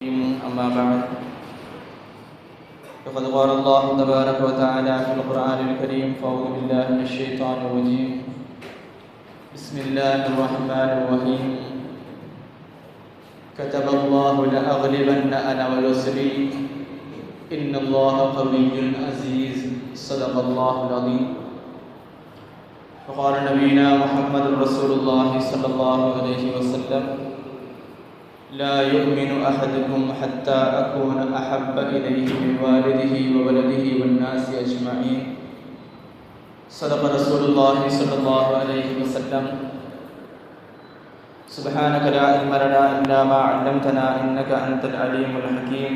أما بعد فقد قال الله تبارك وتعالى في القرآن الكريم فأعوذ بالله من الشيطان الرجيم بسم الله الرحمن الرحيم كتب الله لأغلبن أنا ورسلي إن الله قوي عزيز صدق الله العظيم وقال نبينا محمد رسول الله صلى الله عليه وسلم لا يؤمن أحدكم حتى أكون أحب إليه من والده وولده والناس أجمعين صدق رسول الله صلى الله عليه وسلم سبحانك لا علم لنا إلا ما علمتنا إنك أنت العليم الحكيم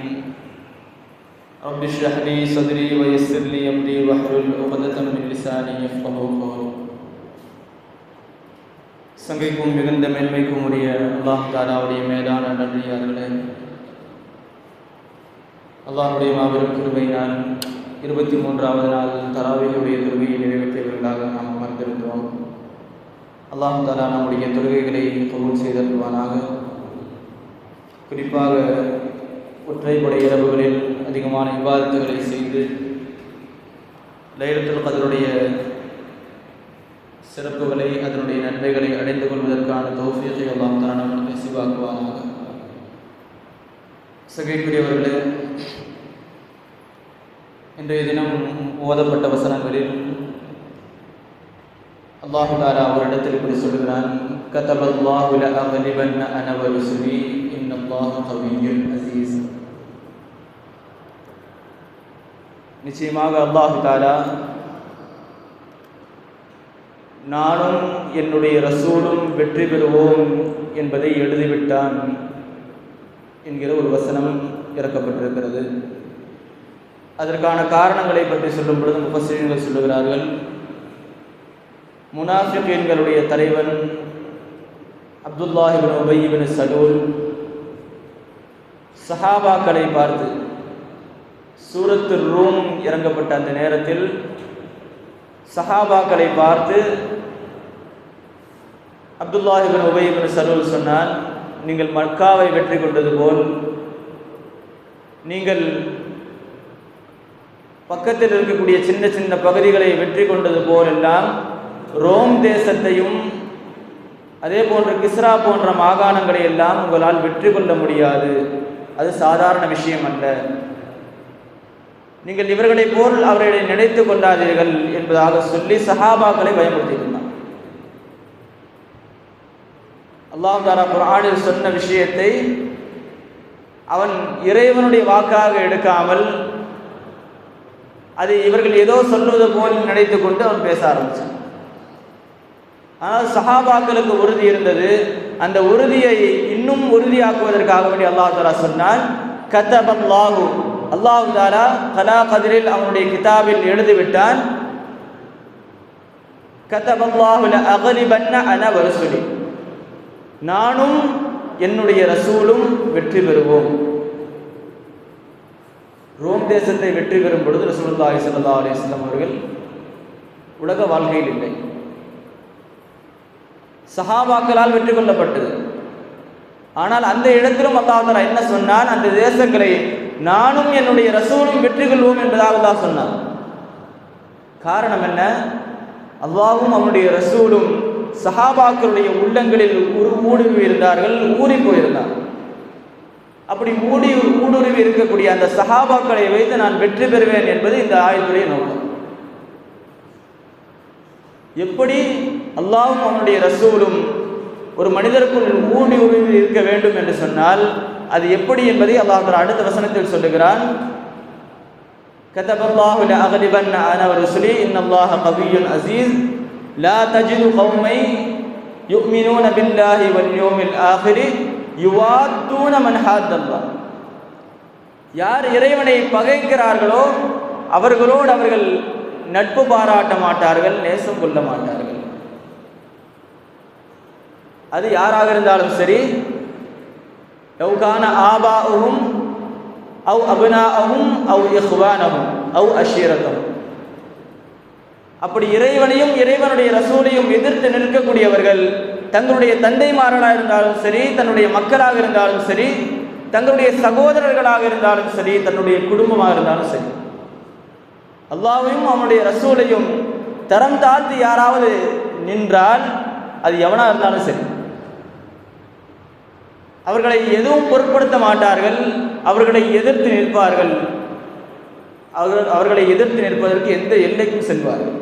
رب اشرح لي صدري ويسر لي أمري واحلل عقدة من لساني يفقهوا قولي சங்கைக்கும் மிகுந்த மேன்மைக்கும் உரிய அல்லாஹ் தாலாவுடைய மேலான நன்றியார்களே, அல்லாஹுடைய மாபெரும் கிருபையினால் 23வது நாள் தராவீஹுடைய தொழுகையை நிறைவேற்றியவர்களாக நாம் அமர்ந்திருக்கிறோம். அல்லாஹ் தாலா நம்முடைய தொழுகைகளை கபூல் செய்தருள்வானாக. குறிப்பாக ஒற்றைப்படை இரவுகளில் அதிகமான இபாதத்துகளை செய்து லைலத்துல் கத்ருடைய சிறப்புகளை அதனுடைய நன்மைகளை அடைந்து கொள்வதற்கான தௌஃபீகை அல்லாஹ் தஆலா நமக்கு நஸீபாக்குவானாக. சகைக்குரியவர்களே, இன்றைய தினம் ஓதப்பட்ட வசனங்களில் அல்லாஹ் தஆலா ஒரு இடத்தில் இப்படி சொல்கிறான், கதபல்லாஹு லஅக்லிபன்ன அன வ ருசுலி இன்னல்லாஹ கவிய்யுன் அஸீஸ். நிச்சயமாக அல்லாஹ் தஆலா நானும் என்னுடைய ரசூலும் வெற்றி பெறுவோம் என்பதை எழுதிவிட்டான் என்கிற ஒரு வசனம் இறக்கப்பட்டிருக்கிறது. அதற்கான காரணங்களை பற்றி சொல்லும் பொழுது முஃபஸ்ஸிரீன்கள் சொல்லுகிறார்கள், முனாஃபிகீன்களுடைய தலைவன் அப்துல்லாஹ் இப்னு உபய் இப்னு சலூல் சஹாபாக்களை பார்த்து, சூரத்து ரூம் இறங்கப்பட்ட அந்த நேரத்தில் சஹாபாக்களை பார்த்து அப்துல்லாஹ் இப்னு உபய் இப்னு சலூல் சொன்னான், நீங்கள் மக்காவை வெற்றி கொண்டது போல், நீங்கள் பக்கத்தில் இருக்கக்கூடிய சின்ன சின்ன பகுதிகளை வெற்றி கொண்டது போல் எல்லாம் ரோம் தேசத்தையும் அதே போன்ற கிஸ்ரா போன்ற மாகாணங்களை எல்லாம் உங்களால் வெற்றி கொள்ள முடியாது. அது சாதாரண விஷயம் அல்ல. நீங்கள் இவர்களை போல் அவர்களை நினைத்து கொண்டாதீர்கள் என்பதாக சொல்லி சஹாபாக்களை பயமுறுத்தியிருந்தார். அல்லாஹ் தஆலா குர்ஆனில் சொன்ன விஷயத்தை அவன் இறைவனுடைய வாக்காக எடுக்காமல் அதை இவர்கள் ஏதோ சொல்வது போல் நினைத்து கொண்டு அவன் பேச ஆரம்பிச்சான். ஆனால் சஹாபாக்களுக்கு உறுதி இருந்தது. அந்த உறுதியை இன்னும் உறுதியாக்குவதற்காக வேண்டி அல்லாஹ் தஆலா சொன்னான், கதபல்லாஹு, அல்லாஹ் தஆலா கலா கதிரில் அவனுடைய கிதாபில் எழுதிவிட்டான், கதபல்லாஹு லஅக்லிபன்ன அன வ ருசுலி, நானும் என்னுடைய ரசூலும் வெற்றி பெறுவோம். ரோம் தேசத்தை வெற்றி பெறும் பொழுது ரசூலுல்லாஹி ஸல்லல்லாஹு அலைஹி வஸல்லம் அவர்கள் உலக வாழ்க்கையில் இல்லை, சஹாபாக்களால் வெற்றி கொள்ளப்பட்டது. ஆனால் அந்த இடத்திலும் அல்லாஹ் தஆலா என்ன சொன்னான், அந்த தேசங்களை நானும் என்னுடைய ரசூலும் வெற்றி கொள்வோம் என்பதாக அல்லாஹ் சொன்னான். காரணம் என்ன? அல்லாஹ்வும் அவனுடைய ரசூலும் சஹாபாக்களுடைய உள்ளங்களில் ஊடுருவி இருந்தார்கள், ஊறி போயிருந்தார். அப்படி ஊடுருவி இருக்கக்கூடிய அந்த சஹாபாக்களை வைத்து நான் வெற்றி பெறுவேன் என்பது இந்த ஆயத்துடைய நோக்கம். எப்படி அல்லாஹ்வும் அவனுடைய ரசூலும் ஒரு மனிதருக்குள் ஊடுருவி இருக்க வேண்டும் என்று சொன்னால் அது எப்படி என்பதை அல்லாஹ் தஆலா அடுத்த வசனத்தில் சொல்லுகிறான், கதபல்லாஹு லஅக்லிபன்ன அன வ ருசுலி இன்னல்லாஹ கவிய்யுன் அஸீஸ் லா தஜிது கௌமை யுமினூன பில்லாஹி வல் யௌமில் ஆகிர் யுவாத்தூன மன் ஹாத்தல்லாஹ். யார் இறைவனை பகைக்கிறார்களோ அவர்களோடு அவர்கள் நட்பு பாராட்ட மாட்டார்கள், நேசம் கொள்ள மாட்டார்கள். அது யாராக இருந்தாலும் சரி, லவ் கான ஆபாஉஹும் அவ் அப்னாஅஹும் அவ் இஹ்வானஹும் அவ் அஷீரத்தஹும். அப்படி இறைவனையும் இறைவனுடைய ரசூலையும் எதிர்த்து நிற்கக்கூடியவர்கள் தங்களுடைய தந்தைமார்களாக இருந்தாலும் சரி, தன்னுடைய மக்களாக இருந்தாலும் சரி, தங்களுடைய சகோதரர்களாக இருந்தாலும் சரி, தன்னுடைய குடும்பமாக இருந்தாலும் சரி, அல்லாஹ்வையும் அவனுடைய ரசூலையும் தரம் தாழ்த்தி யாராவது நின்றால் அது எவனாக இருந்தாலும் சரி, அவர்களை எதுவும் பொருட்படுத்த மாட்டார்கள், அவர்களை எதிர்த்து நிற்பார்கள். அவர்களை எதிர்த்து நிற்பதற்கு எந்த எல்லைக்கும் செல்வார்கள்.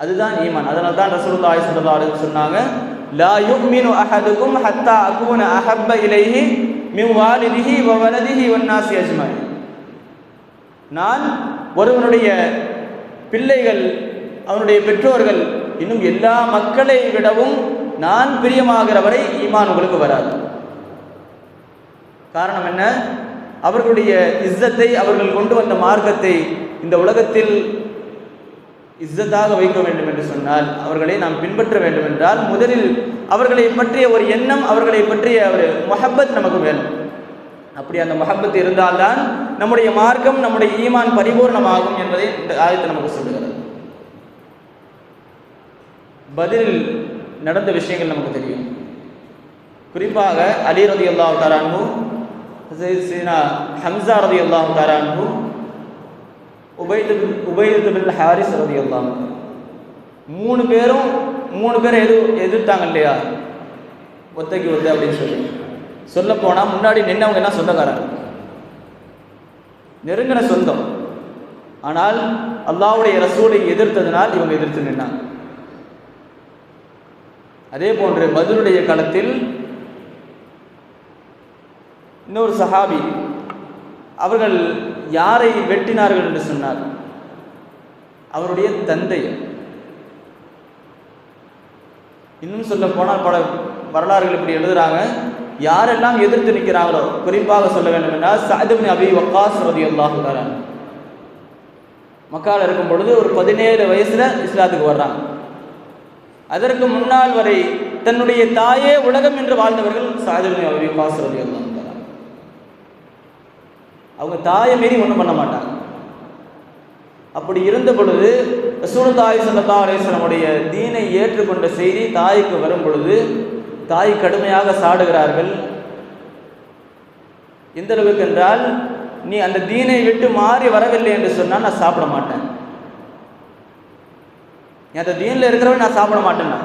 அதுதான் ஈமான். அதனால தான் ரசூலுல்லாஹி ஸல்லல்லாஹு அலைஹி வஸல்லம் சொன்னாங்க, லா யுமினு அஹதுக்கும் ஹத்தா அகூன அஹப்ப இலைஹி மின் வாலிதிஹி வ வலதிஹி வன்னாஸி அஜ்மஈன். நான் ஒருவனுடைய பிள்ளைகள், அவனுடைய பெற்றோர்கள், இன்னும் எல்லா மக்களை விடவும் நான் பிரியமாகிற வரை ஈமான் உங்களுக்கு வராது. காரணம் என்ன? அவர்களுடைய இஸ்ஸத்தை, அவர்கள் கொண்டு வந்த மார்க்கத்தை இந்த உலகத்தில் இஸ்ஸத்தாக வைக்க வேண்டும் என்று சொன்னால், அவர்களை நாம் பின்பற்ற வேண்டும் என்றால், முதலில் அவர்களை பற்றிய ஒரு எண்ணம், அவர்களை பற்றிய ஒரு முஹப்பத் நமக்கு வேணும். அப்படி அந்த முஹப்பத் இருந்தால்தான் நம்முடைய மார்க்கம், நம்முடைய ஈமான் பரிபூர்ணமாகும் என்பதை இந்த ஆயத்து நமக்கு சொல்லுகிறது. பதிலில் நடந்த விஷயங்கள் நமக்கு தெரியும். குறிப்பாக அலி ரலியல்லாஹு தஆலா அன்ஹு, சையதுனா ஹம்ஸா ரலியல்லாஹு தஆலா அன்ஹு, உபைத் பின் ஹாரிஸ் ரலியல்லாஹு அன்ஹு, மூணு பேரை எதிர்த்தாங்க இல்லையா, ஒத்தைக்கு ஒத்தை அப்படின்னு சொல்லி. சொல்ல போனால் முன்னாடி நின்னவங்க என்ன சொந்தக்காரங்க, நெருங்கின சொந்தம். ஆனால் அல்லாஹ்வுடைய ரசூலை எதிர்த்ததினால் இவங்க எதிர்த்து நின்னாங்க. அதே போன்று பத்ருடைய காலத்தில் இன்னொரு சஹாபி, அவர்கள் யாரை வெட்டினார்கள் என்று சொன்னார், அவருடைய தந்தை. இன்னும் சொல்ல போனால் பல வரலாறுகள் இப்படி எழுதுறாங்க, யாரெல்லாம் எதிர்த்து நிற்கிறாங்களோ, குறிப்பாக சொல்ல வேண்டும் என்றால் சஅத் இப்னு அபி வக்காஸ் ரலியல்லாஹு தஆலா மக்கால இருக்கும் பொழுது ஒரு 17 வயசுல இஸ்லாத்துக்கு வர்றாங்க. அதற்கு முன்னால் வரை தன்னுடைய தாயே உலகம் என்று வாழ்ந்தவர்கள் சஅத் இப்னு அபி வக்காஸ் ரலியல்லாஹு தஆலா. அவங்க தாயை மீறி ஒன்றும் பண்ண மாட்டாங்க. அப்படி இருந்த பொழுது ரசூலுல்லாஹி ஸல்லல்லாஹு அலைஹி வஸல்லமுடைய தீனை ஏற்றுக்கொண்ட செய்தி தாய்க்கு வரும் பொழுது தாய் கடுமையாக சாடுகிறார்கள். எந்த அளவுக்கு என்றால், நீ அந்த தீனை விட்டு மாறி வரவில்லை என்று சொன்னால் நான் சாப்பிட மாட்டேன், நீ அந்த தீனில் இருக்கிறவன் நான் சாப்பிட மாட்டேன்னா.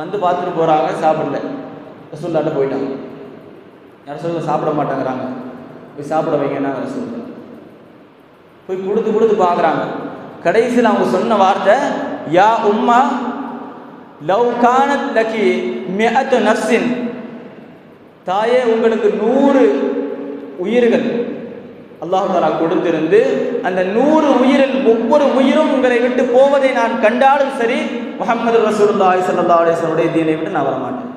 வந்து பார்த்துட்டு போகிறாங்க, சாப்பிடல, ரசூலுல்லாஹ்ட்ட போயிட்டாங்க. யார் சொல்ல சாப்பிட மாட்டேங்கிறாங்க, போய் சாப்பிட வைங்கன்னா ரசூலுல்லாஹ் போய் கொடுத்து பார்க்குறாங்க. கடைசியில் அவங்க சொன்ன வார்த்தை, யா உம்மா லவ் கானத் லகி மிஅத்து நஃப்ஸின், தாயே உங்களுக்கு 100 உயிர்கள் அல்லாஹ் தஆலா கொடுத்திருந்து, அந்த 100 உயிரில் ஒவ்வொரு உயிரும் உங்களை விட்டு போவதை நான் கண்டாலும் சரி, முஹம்மது ரசூலுல்லாஹி ஸல்லல்லாஹு அலைஹி வஸல்லம் தீனை விட்டு நான் வரமாட்டேன்.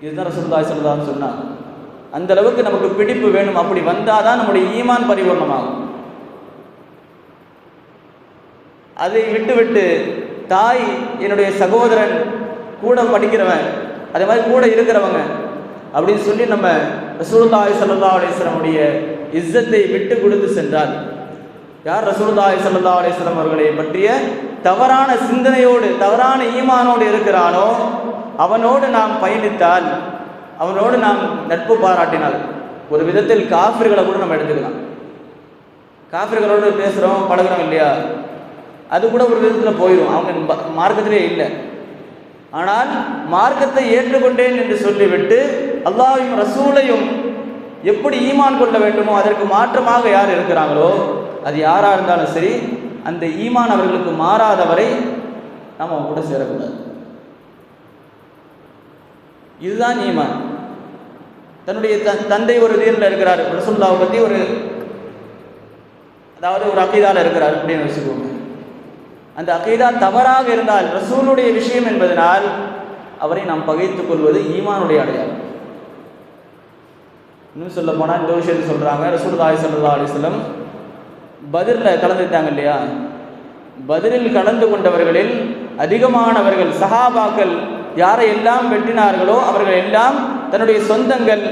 இதுதான் ரசூலுல்லாஹி ஸல்லல்லாஹு அலைஹி வஸல்லம் சொன்னாங்க. அந்த அளவுக்கு நமக்கு பிடிப்பு வேணும். அப்படி வந்தாதான் நம்முடைய ஈமான் பரிபூர்ணமாகும். அதை விட்டு தாய், என்னுடைய சகோதரன், கூட படிக்கிறவன், அதே மாதிரி கூட இருக்கிறவங்க அப்படின்னு சொல்லி நம்ம ரசூலுல்லாஹி ஸல்லல்லாஹு அலைஹி வஸல்லமுடைய இஸ்ஸத்தை விட்டு கொடுத்து சென்றால், யார் ரசூலுல்லாஹி ஸல்லல்லாஹு அலைஹி வஸல்லம் அவர்களை பற்றிய தவறான சிந்தனையோடு, தவறான ஈமானோடு இருக்கிறானோ, அவனோடு நாம் பயணித்தால், அவனோடு நாம் நட்பு பாராட்டினால், ஒரு விதத்தில் காஃபிர்களை கூட நம்ம எடுத்துக்கலாம். காஃபிர்களோடு பேசுகிறோம், பழகிறோம் இல்லையா, அது கூட ஒரு விதத்தில் போயிடும், அவங்க மார்க்கத்திலே இல்லை. ஆனால் மார்க்கத்தை ஏற்றுக்கொண்டேன் என்று சொல்லிவிட்டு அல்லாஹ்வையும் ரசூலையும் எப்படி ஈமான் கொள்ள வேண்டுமோ அதற்கு மாற்றமாக யார் இருக்கிறாங்களோ, அது யாராக இருந்தாலும் சரி, அந்த ஈமான் அவர்களுக்கு மாறாதவரை நாம் அவங்க கூட சேரக்கூடாது. இதுதான் ஈமான். தன்னுடைய தந்தை ஒரு தீனில் இருக்கிறார், ரசூலுல்லாஹை பற்றி ஒரு அகீதாவில் இருக்கிறார் அப்படின்னு வச்சுக்கோங்க. அந்த அகீதா தவறாக இருந்தால், ரசூலுடைய விஷயம் என்பதனால் அவரை நாம் பகைத்துக் கொள்வது ஈமானுடைய அடையாளம். இன்னும் சொல்ல போனால் இந்த விஷயத்தை சொல்கிறாங்க, ரசூலுல்லாஹி ஸல்லல்லாஹு அலைஹி வஸல்லம் பத்ரில் கலந்துட்டாங்க இல்லையா, பத்ரில் கலந்து கொண்டவர்களில் அதிகமானவர்கள் சஹாபாக்கள் யாரை எல்லாம் வெட்டினார்களோ அவர்கள் எல்லாம் தன்னுடைய சொந்தங்கள்,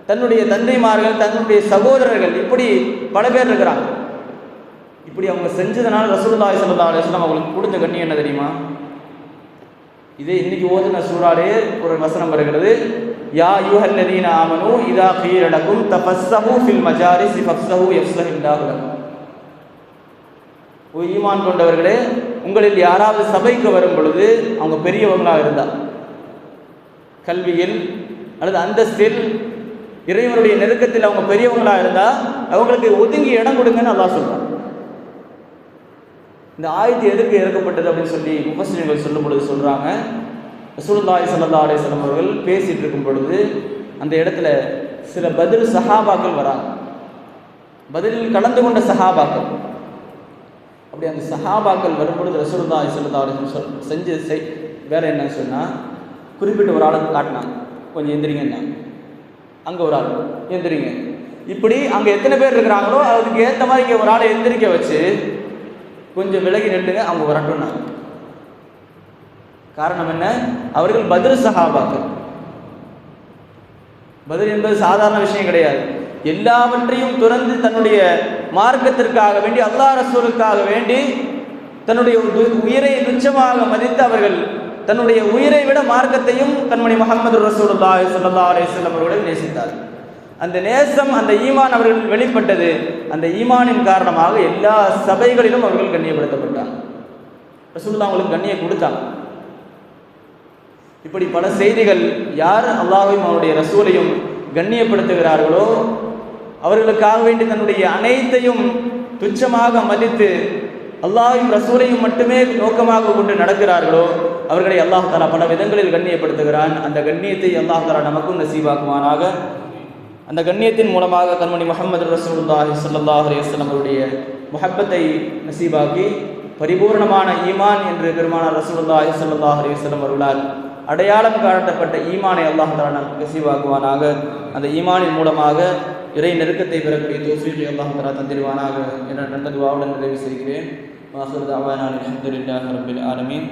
தன்னுடைய தந்தைமார்கள், தன்னுடைய சகோதரர்கள், இப்படி பல பேர் இருக்கிறாங்க. இப்படி அவங்க செஞ்சதுனால ரசூலுல்லாஹி ஸல்லல்லாஹு அலைஹி வஸல்லம் அவங்களுக்கு கொடுத்த கண்ணியம் என்ன தெரியுமா? இதே இன்னைக்கு ஓதுன சூறாலே ஒரு வசனம் வருகிறது, யா அய்யுஹல்லதீன ஆமனூ இதா கீல லகும் தஃபஸ்ஸஹு ஃபில் மஜாலிஸி ஃபஃப்ஸஹு யஃப்ஸஹில்லாஹு லக்கும். ஓ ஈமான் கொண்டவர்களே, உங்களில் யாராவது சபைக்கு வரும் பொழுது அவங்க பெரியவங்களாக இருந்தால், கல்வியில் அல்லது அந்தஸ்தில் இறைவனுடைய நெருக்கத்தில் அவங்க பெரியவங்களாக இருந்தால் அவங்களுக்கு ஒதுங்கி இடம் கொடுங்கன்னு அல்லாஹ் சொல்றான். இந்த ஆயத்து எதுக்கு இறக்கப்பட்டது அப்படின்னு சொல்லி முஃபஸ்ஸிரீன்கள் சொல்லும் பொழுது சொல்றாங்க, ரசூலுல்லாஹி ஸல்லல்லாஹு அலைஹி வஸல்லம் அவர்கள் பேசிட்டு இருக்கும் பொழுது அந்த இடத்துல சில பதில் சஹாபாக்கள் வராங்க, பதிலில் கலந்து கொண்ட சஹாபாக்கள். அப்படி அந்த சஹாபாக்கள் வரும்பொழுது ரசூலுல்லாஹி ஸல்லல்லாஹு அலைஹி வஸல்லம் செஞ்ச வேற என்னன்னு சொன்னால், குறிப்பிட்ட ஒரு ஆளுக்கு காட்டினாங்க, கொஞ்சம் எந்திரிங்கன்னா, அங்கே ஒரு ஆள் எந்திரிங்க, இப்படி அங்கே எத்தனை பேர் இருக்கிறாங்களோ அதுக்கு ஏற்ற மாதிரி இங்கே ஒரு ஆளை எந்திரிக்க வச்சு கொஞ்சம் விலகி நின்றுங்க, அவங்க வரட்டும்னாங்க. காரணம் என்ன? அவர்கள் பத்ர் சஹாபாக்கள். பத்ர் என்பது சாதாரண விஷயம் கிடையாது. எல்லாவற்றையும் துறந்து தன்னுடைய மார்க்கத்திற்காக வேண்டி, அல்லாஹ் ரசூலுக்காக வேண்டி தன்னுடைய உயிரை துச்சமாக மதித்து அவர்கள் தன்னுடைய உயிரை விட மார்க்கத்தையும் கண்மணி முஹம்மது ரசூலுல்லாஹி ஸல்லல்லாஹு அலைஹி வஸல்லம் அவர்களை நேசித்தார். அந்த நேசம், அந்த ஈமான் அவர்கள் வெளிப்பட்டது. அந்த ஈமானின் காரணமாக எல்லா சபைகளிலும் அவர்கள் கண்ணியப்படுத்தப்பட்டாங்க. ரசூலுல்லாஹ் அவங்களுக்கு கண்ணியம் கொடுத்தாங்க. இப்படி பல செய்திகள், யார் அல்லாஹ்வையும் அவருடைய ரசூலையும் கண்ணியப்படுத்துகிறார்களோ, அவர்களுக்காக வேண்டி தன்னுடைய அனைத்தையும் துச்சமாக மதித்து அல்லாஹ்வையும் ரசூலையும் மட்டுமே நோக்கமாக கொண்டு நடக்கிறார்களோ, அவர்களை அல்லாஹ் தஆலா பல விதங்களில் கண்ணியப்படுத்துகிறான். அந்த கண்ணியத்தை அல்லாஹ் தஆலா நமக்கும் நசீபாக்குவானாக. அந்த கண்ணியத்தின் மூலமாக கண்மணி முஹம்மது ரசூலுல்லாஹி ஸல்லல்லாஹு அலைஹி வஸல்லம் அவருடைய முஹப்பத்தை நசீபாக்கி, பரிபூர்ணமான ஈமான் என்று பெருமானார் ரசூலுல்லாஹி ஸல்லல்லாஹு அலைஹி வஸல்லம் அவர்களால் அடையாளம் காட்டப்பட்ட ஈமானை அல்லாஹ் தஆலா நமக்கு நசீபாக்குவானாக. அந்த ஈமானின் மூலமாக இறை நெருக்கத்தை பெறக்கூடிய தௌஃபீகை அல்லாஹ் தஆலா தந்திருவானாக என்ற நல்ல துஆவுடன் நிறைவு செய்கிறேன். வாஹிரு தஅவானா அல்ஹம்துலில்லாஹி ரப்பில் ஆலமீன்.